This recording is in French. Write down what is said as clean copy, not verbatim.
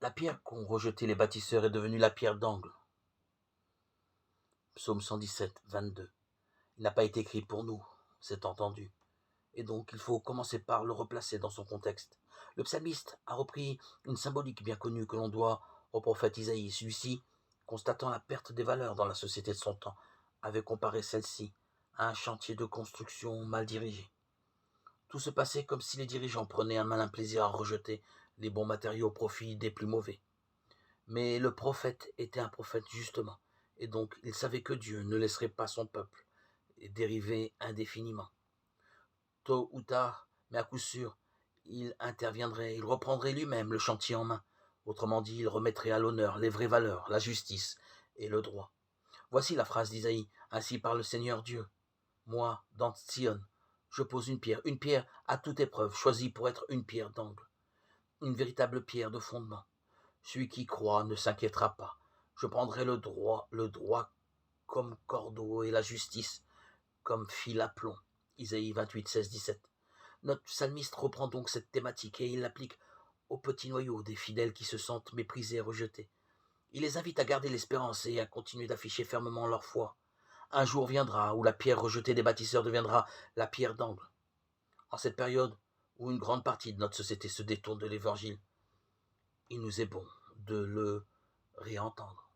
La pierre qu'ont rejetée les bâtisseurs est devenue la pierre d'angle. Psaume 117, 22. Il n'a pas été écrit pour nous, c'est entendu. Et donc il faut commencer par le replacer dans son contexte. Le psalmiste a repris une symbolique bien connue que l'on doit au prophète Isaïe. Celui-ci, constatant la perte des valeurs dans la société de son temps, avait comparé celle-ci à un chantier de construction mal dirigé. Tout se passait comme si les dirigeants prenaient un malin plaisir à rejeter les bons matériaux au profit des plus mauvais. Mais le prophète était un prophète justement, et donc il savait que Dieu ne laisserait pas son peuple dériver indéfiniment. Tôt ou tard, mais à coup sûr, il interviendrait, il reprendrait lui-même le chantier en main. Autrement dit, il remettrait à l'honneur les vraies valeurs, la justice et le droit. Voici la phrase d'Isaïe, ainsi parle le Seigneur Dieu. Moi, dans Sion, je pose une pierre à toute épreuve, choisie pour être une pierre d'angle, une véritable pierre de fondement. Celui qui croit ne s'inquiétera pas. Je prendrai le droit comme cordeau et la justice comme fil à plomb. Isaïe 28, 16, 17. Notre psalmiste reprend donc cette thématique et il l'applique au petit noyau des fidèles qui se sentent méprisés et rejetés. Il les invite à garder l'espérance et à continuer d'afficher fermement leur foi. Un jour viendra où la pierre rejetée des bâtisseurs deviendra la pierre d'angle. En cette période où une grande partie de notre société se détourne de l'évangile, il nous est bon de le réentendre.